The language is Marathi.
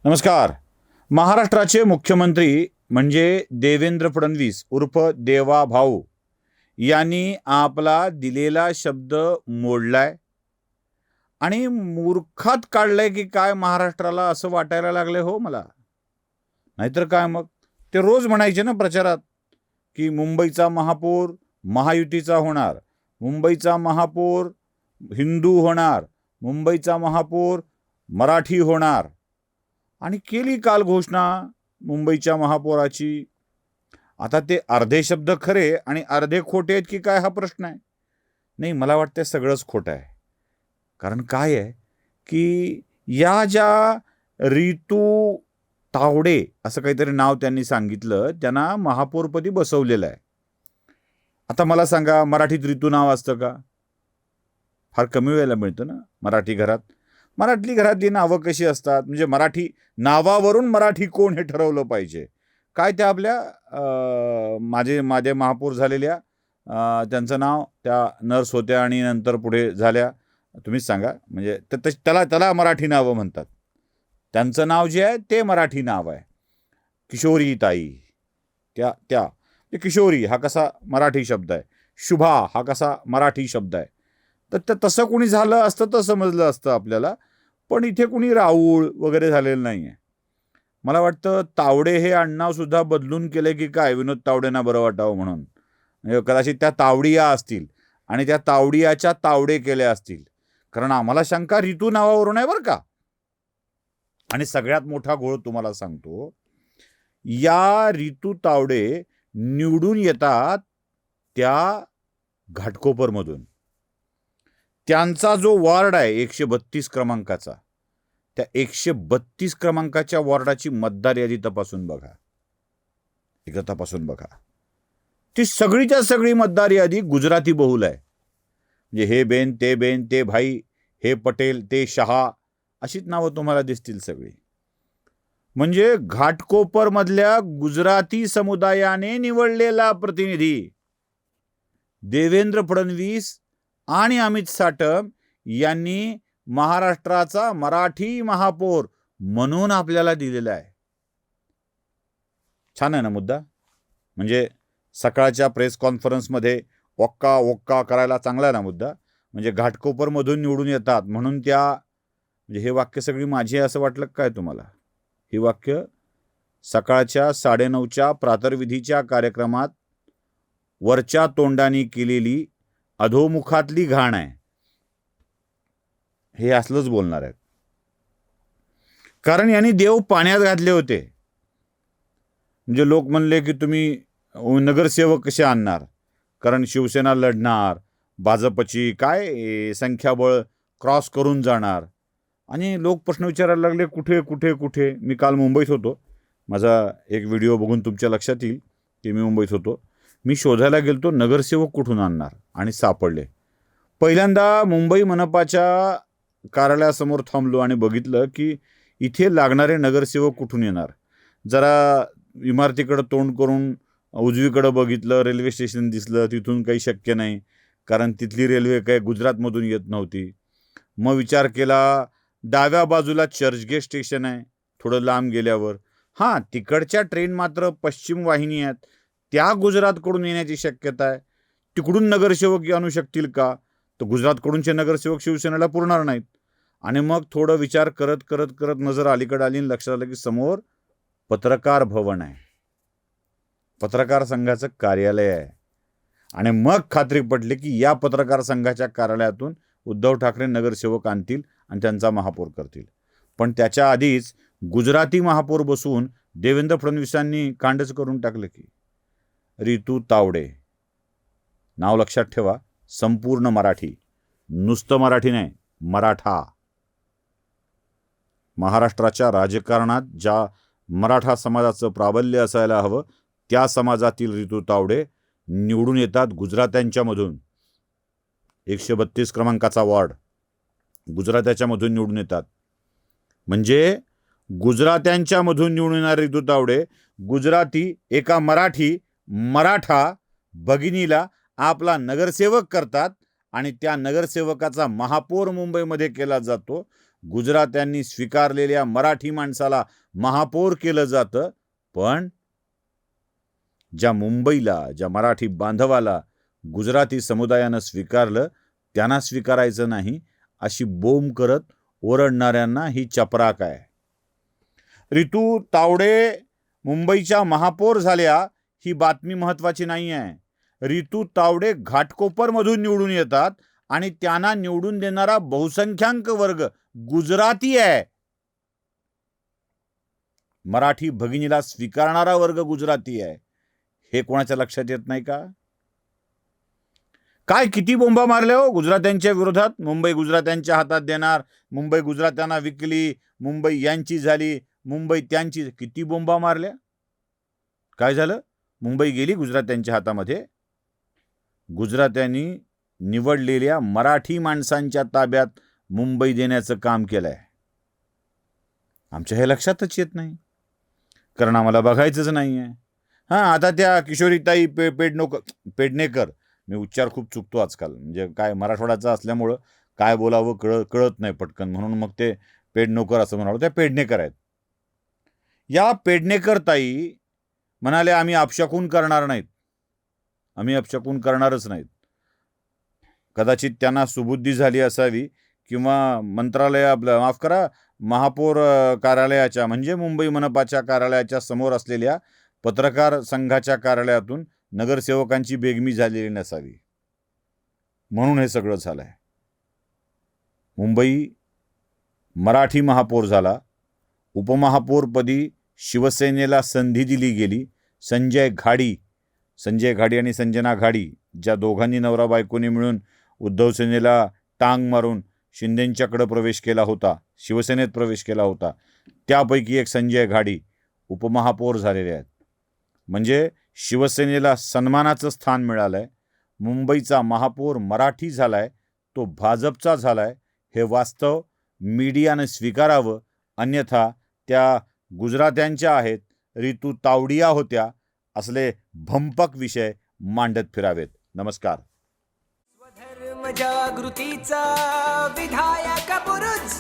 नमस्कार. महाराष्ट्राचे मुख्यमंत्री म्हणजे देवेंद्र फडणवीस उर्फ देवा भाऊ यांनी आपला दिलेला शब्द मोडलाय आणि मूर्खात काढलंय की काय महाराष्ट्राला असं वाटायला लागले हो मला. नाहीतर काय मग ते रोज म्हणायचे ना प्रचारात की मुंबईचा महापौर महायुतीचा होणार, मुंबईचा महापौर हिंदू होणार, मुंबईचा महापौर मराठी होणार. आणि केली काल घोषणा मुंबईच्या महापौराची. आता ते अर्धे शब्द खरे आणि अर्धे खोटे आहेत की काय हा प्रश्न आहे. नाही, मला वाटतं सगळंच खोटं आहे. कारण काय आहे की या ज्या रितू तावडे असं काहीतरी नाव त्यांनी सांगितलं, त्यांना महापौरपदी बसवलेलं आहे. आता मला सांगा, मराठीत रितू नाव असतं का? फार कमी वेळेला मिळतं ना मराठी घरात. मराठी घरातली नावं कशी असतात, म्हणजे मराठी नावावरून मराठी कोण हे ठरवलं पाहिजे. काय त्या आपल्या माझे महापौर झालेल्या त्यांचं नाव, त्या नर्स होत्या आणि नंतर पुढे झाल्या, तुम्हीच सांगा. म्हणजे त्याला मराठी नावं म्हणतात. त्यांचं नाव जे आहे ते मराठी नाव आहे. किशोरी ताई, त्या किशोरी हा कसा मराठी शब्द आहे, शुभा हा कसा मराठी शब्द आहे. तर तसं कोणी झालं असतं तर समजलं असतं आपल्याला. पण इथे कुणी राऊळ वगैरे झालेलं नाही आहे. मला वाटतं तावडे हे आडनावसुद्धा बदलून केले की काय, विनोद तावडेंना बरं वाटावं म्हणून. म्हणजे कदाचित त्या तावडिया असतील आणि त्या तावडियाच्या तावडे केल्या असतील. कारण आम्हाला शंका रितू नावावरून आहे बरं का. आणि सगळ्यात मोठा घोळ तुम्हाला सांगतो, या रितू तावडे निवडून येतात त्या घाटकोपरमधून. त्यांचा जो वॉर्ड आहे 132 क्रमांकाचा, त्या 132 क्रमांकाच्या वॉर्डाची मतदार यादी तपासून बघा. एकदा तपासून बघा. ती सगळीच्या सगळी मतदार यादी गुजराती बहुल आहे. म्हणजे हे बेन, ते भाई, हे पटेल, ते शहा, अशीच नावं तुम्हाला दिसतील सगळी. म्हणजे घाटकोपरमधल्या गुजराती समुदायाने निवडलेला प्रतिनिधी देवेंद्र फडणवीस आणि अमित साटम यांनी महाराष्ट्राचा मराठी महापौर म्हणून आपल्याला दिलेला आहे. छान आहे ना मुद्दा. म्हणजे सकाळच्या प्रेस कॉन्फरन्समध्ये ओक्का करायला चांगला आहे ना मुद्दा. म्हणजे घाटकोपरमधून निवडून येतात म्हणून म्हणजे हे वाक्य सगळी माझी असं वाटलं काय तुम्हाला? ही वाक्य सकाळच्या 9:30च्या प्रातर्विधीच्या कार्यक्रमात वरच्या तोंडाने केलेली अधोमुखातली घाण आहे. हे असलंच बोलणार आहेत. कारण यांनी देव पाण्यात घातले होते. म्हणजे लोक म्हणले की तुम्ही नगरसेवक कसे आणणार, कारण शिवसेना लढणार, भाजपची काय संख्याबळ क्रॉस करून जाणार. आणि लोक प्रश्न विचारायला लागले कुठे कुठे कुठे. मी काल मुंबईत होतो. माझा एक व्हिडिओ बघून तुमच्या लक्षात येईल की मी मुंबईत होतो. मी शोधायला गेलतो नगरसेवक कुठून आणणार, आणि सापडले. पहिल्यांदा मुंबई मनपाच्या कार्यालयासमोर थांबलो आणि बघितलं की इथे लागणारे नगरसेवक कुठून येणार. जरा इमारतीकडं तोंड करून उजवीकडं बघितलं, रेल्वे स्टेशन दिसलं. तिथून काही शक्य नाही, कारण तिथली रेल्वे काही गुजरातमधून येत नव्हती. मग विचार केला, डाव्या बाजूला चर्चगेट स्टेशन आहे थोडं लांब गेल्यावर. हां, तिकडच्या ट्रेन मात्र पश्चिम वाहिनी आहेत, त्या गुजरातकडून येण्याची शक्यता आहे. तिकडून नगरसेवक आणू शकतील का? तर गुजरातकडूनचे नगरसेवक शिवसेनेला पुरणार नाहीत. आणि मग थोडं विचार करत करत करत नजर अलीकडे आली आणि लक्षात आलं की समोर पत्रकार भवन आहे, पत्रकार संघाचं कार्यालय आहे. आणि मग खात्री पटली की या पत्रकार संघाच्या कार्यालयातून उद्धव ठाकरे नगरसेवक आणतील आणि त्यांचा महापौर करतील. पण त्याच्या आधीच गुजराती महापौर बसवून देवेंद्र फडणवीसांनी कांडच करून टाकलं की. रितू तावडे नाव लक्षात ठेवा, संपूर्ण मराठी, नुसतं मराठी नाही, मराठा. महाराष्ट्राच्या राजकारणात ज्या मराठा समाजाचं प्राबल्य असायला हवं त्या समाजातील रितू तावडे निवडून येतात गुजरात्यांच्यामधून. 132 क्रमांकाचा वॉर्ड गुजरात्याच्यामधून निवडून येतात. म्हणजे गुजरात्यांच्यामधून निवडून येणारे रितू तावडे गुजराती एका मराठा भगिनीला आपला नगरसेवक करतात आणि त्या नगरसेवकाचा महापौर मुंबईमध्ये केला जातो. गुजरात्यांनी स्वीकारलेल्या मराठी माणसाला महापौर केलं जातं, पण ज्या मुंबईला, ज्या मराठी बांधवाला गुजराती समुदायानं स्वीकारलं त्यांना स्वीकारायचं नाही, अशी बोंब करत ओरडणाऱ्यांना ही चपराक आहे. रितू तावडे मुंबईच्या महापौर झाल्या ही बातमी महत्वाची नाही आहे. रितू तावडे घाटकोपरमधून निवडून येतात आणि त्यांना निवडून देणारा बहुसंख्याक वर्ग गुजराती आहे. मराठी भगिनीला स्वीकारणारा वर्ग गुजराती आहे. हे कोणाच्या लक्षात येत नाही का? काय किती बोंबा मारल्या हो गुजरात्यांच्या विरोधात. मुंबई गुजरात्यांच्या हातात देणार, मुंबई गुजरात्यांना विकली, मुंबई यांची झाली, मुंबई त्यांची. किती बोंबा मारल्या. काय झालं? मुंबई गेली गुजरात्यांच्या हातामध्ये. गुजरात्यांनी निवडलेल्या मराठी माणसांच्या ताब्यात मुंबई देण्याचं काम केलंय. आमच्या हे लक्षातच येत नाही, कारण आम्हाला बघायचंच नाही आहे. आता त्या किशोरीताई पेडणेकर, मी उच्चार खूप चुकतो आजकाल, म्हणजे काय मराठवाड्याचा असल्यामुळं काय बोलावं कळत नाही पटकन, म्हणून मग ते पेडणेकर असं म्हणालो. त्या पेडणेकर आहेत. या पेडणेकर ताई म्हणाले आम्ही अपशकुन करणार नाहीत, आम्ही अपशकुन करणारच नाहीत. कदाचित त्यांना सुबुद्धी झाली असावी, किंवा मंत्रालय आपलं माफ करा महापौर कार्यालयाच्या म्हणजे मुंबई मनपाच्या कार्यालयाच्या समोर असलेल्या पत्रकार संघाच्या कार्यालयातून नगरसेवकांची बेगमी झालेली नसावी, म्हणून हे सगळं झालंय. मुंबई मराठी महापौर झाला. उपमहापौरपदी शिवसेनेला संधी दिली गेली. संजय घाडी आणि संजना घाडी, ज्या दोघांनी नवरा बायकोनी मिळून उद्धव सेनेला टांग मारून शिंदेंच्याकडे प्रवेश केला होता, शिवसेनेत प्रवेश केला होता, त्यापैकी एक संजय घाडी उपमहापौर झालेले आहेत. म्हणजे शिवसेनेला सन्मानाचं स्थान मिळालंय. मुंबईचा महापौर मराठी झालाय, तो भाजपचा झालाय. हे वास्तव मीडियानं स्वीकारावं, अन्यथा त्या गुजरात्यांच्या आहेत, रितू तावडिया होत्या, असले भंपक विषय मांडत फिरावेत. नमस्कार. स्वधर्म जागृतीचा विधायक बुरुज